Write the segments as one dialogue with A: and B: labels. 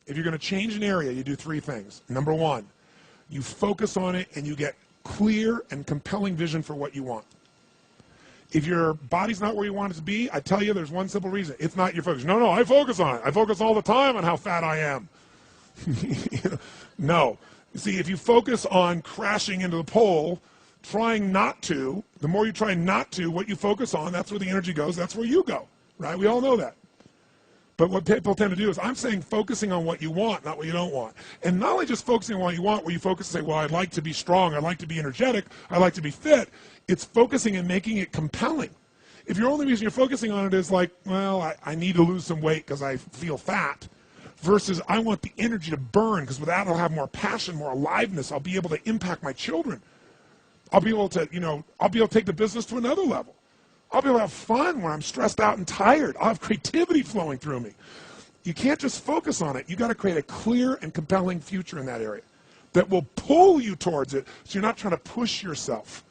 A: if you're going to change an area, you do three things. Number one, you focus on it and you get clear and compelling vision for what you want. If your body's not where you want it to be, I tell you there's one simple reason. It's not your focus. No, I focus on it. I focus all the time on how fat I am. No. See, if you focus on crashing into the pole, trying not to, the more you try not to, what you focus on, that's where the energy goes, that's where you go, right? We all know that. But what people tend to do is, I'm saying focusing on what you want, not what you don't want. And not only just focusing on what you want, where you focus and say, well, I'd like to be strong, I'd like to be energetic, I'd like to be fit. It's focusing and making it compelling. If your only reason you're focusing on it is like, well, I need to lose some weight because I feel fat, versus I want the energy to burn because with that I'll have more passion, more aliveness, I'll be able to impact my children. I'll be able to, I'll be able to take the business to another level. I'll be able to have fun when I'm stressed out and tired. I'll have creativity flowing through me. You can't just focus on it. You got to create a clear and compelling future in that area that will pull you towards it so you're not trying to push yourself.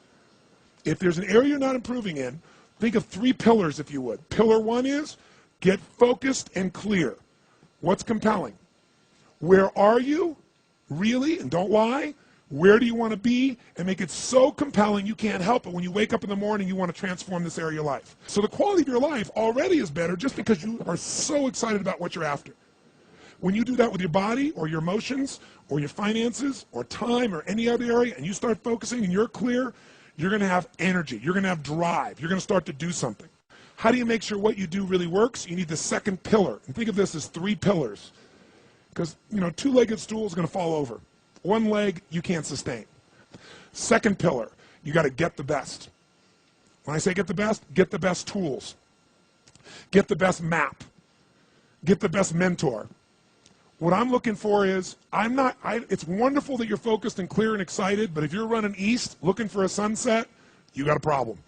A: If there's an area you're not improving in, think of three pillars, if you would. Pillar one is get focused and clear. What's compelling? Where are you? Really? And don't lie. Where do you want to be? And make it so compelling you can't help it. When you wake up in the morning, you want to transform this area of your life. So the quality of your life already is better just because you are so excited about what you're after. When you do that with your body or your emotions or your finances or time or any other area and you start focusing and you're clear, you're going to have energy. You're going to have drive. You're going to start to do something. How do you make sure what you do really works? You need the second pillar. And think of this as three pillars. Because, two-legged stool is going to fall over. One leg, you can't sustain. Second pillar, you got to get the best. When I say get the best tools. Get the best map. Get the best mentor. What I'm looking for is, it's wonderful that you're focused and clear and excited, but if you're running east looking for a sunset, you got a problem.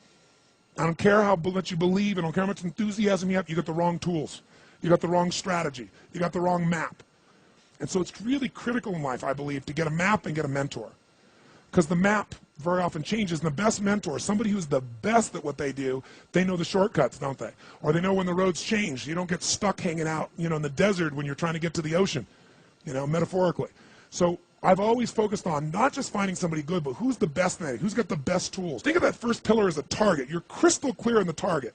A: I don't care how much you believe, I don't care how much enthusiasm you have, you got the wrong tools. You got the wrong strategy. You got the wrong map. And so it's really critical in life, I believe, to get a map and get a mentor. Because the map very often changes, and the best mentor, somebody who's the best at what they do, they know the shortcuts, don't they? Or they know when the roads change. You don't get stuck hanging out, in the desert when you're trying to get to the ocean, metaphorically. So I've always focused on not just finding somebody good, but who's the best at it, who's got the best tools. Think of that first pillar as a target. You're crystal clear on the target.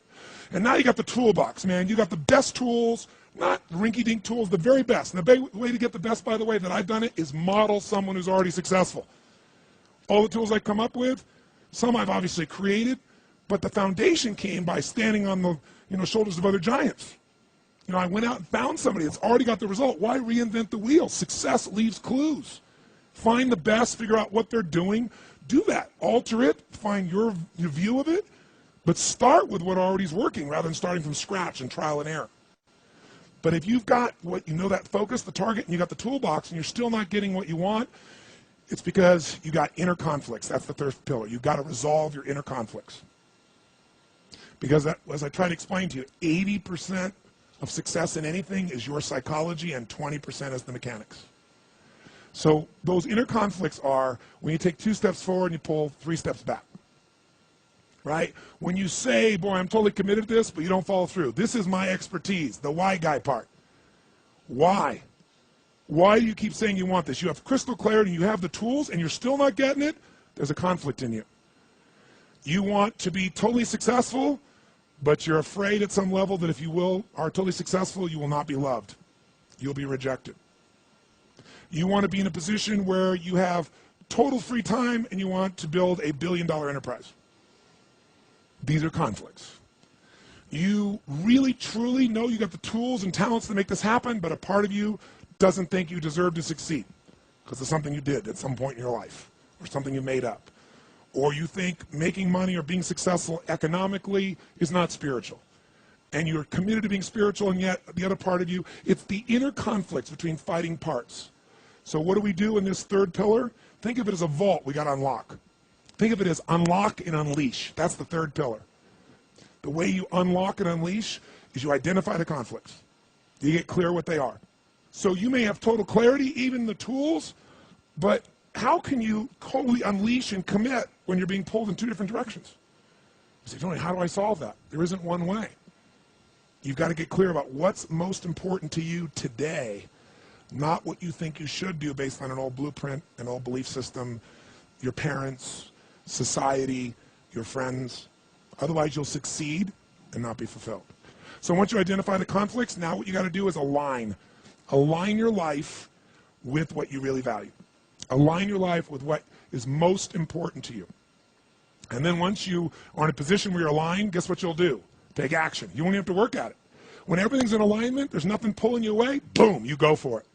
A: And now you got the toolbox, man. You got the best tools, not rinky-dink tools, the very best. And the way to get the best, by the way, that I've done it is model someone who's already successful. All the tools I come up with, some I've obviously created, but the foundation came by standing on the shoulders of other giants. I went out and found somebody that's already got the result. Why reinvent the wheel? Success leaves clues. Find the best, figure out what they're doing, do that. Alter it, find your view of it, but start with what already is working rather than starting from scratch and trial and error. But if you've got that focus, the target, and you got the toolbox, and you're still not getting what you want, it's because you got inner conflicts. That's the third pillar. You've got to resolve your inner conflicts. Because as I try to explain to you, 80% of success in anything is your psychology and 20% is the mechanics. So those inner conflicts are when you take 2 steps forward and you pull 3 steps back. Right? When you say, boy, I'm totally committed to this, but you don't follow through. This is my expertise, the why guy part. Why? Why do you keep saying you want this? You have crystal clarity, you have the tools, and you're still not getting it? There's a conflict in you. You want to be totally successful, but you're afraid at some level that if you are totally successful, you will not be loved. You'll be rejected. You want to be in a position where you have total free time and you want to build a billion-dollar enterprise. These are conflicts. You really, truly know you got the tools and talents to make this happen, but a part of you doesn't think you deserve to succeed because of something you did at some point in your life or something you made up. Or you think making money or being successful economically is not spiritual. And you're committed to being spiritual, and yet the other part of you, it's the inner conflicts between fighting parts. So what do we do in this third pillar? Think of it as a vault we got to unlock. Think of it as unlock and unleash. That's the third pillar. The way you unlock and unleash is you identify the conflicts. You get clear what they are. So you may have total clarity, even the tools, but how can you totally unleash and commit when you're being pulled in 2 different directions? You say, Tony, how do I solve that? There isn't one way. You've got to get clear about what's most important to you today. not what you think you should do based on an old blueprint, an old belief system, your parents, society, your friends. Otherwise, you'll succeed and not be fulfilled. So once you identify the conflicts, now what you got to do is align. Align your life with what you really value. Align your life with what is most important to you. And then once you are in a position where you're aligned, guess what you'll do? Take action. You won't even have to work at it. When everything's in alignment, there's nothing pulling you away, boom, you go for it.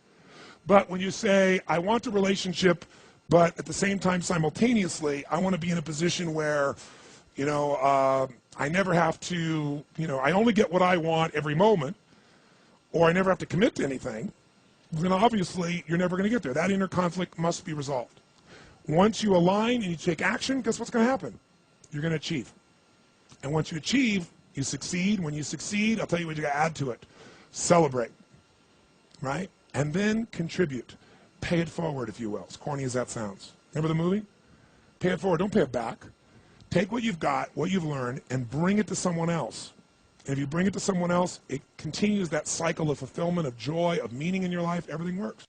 A: But when you say, I want a relationship, but at the same time, simultaneously, I want to be in a position where, I never have to, I only get what I want every moment, or I never have to commit to anything, then obviously you're never going to get there. That inner conflict must be resolved. Once you align and you take action, guess what's going to happen? You're going to achieve. And once you achieve, you succeed. When you succeed, I'll tell you what you got to add to it. Celebrate, right? And then contribute. Pay it forward, if you will, as corny as that sounds. Remember the movie? Pay it forward. Don't pay it back. Take what you've got, what you've learned, and bring it to someone else. And if you bring it to someone else, it continues that cycle of fulfillment, of joy, of meaning in your life. Everything works.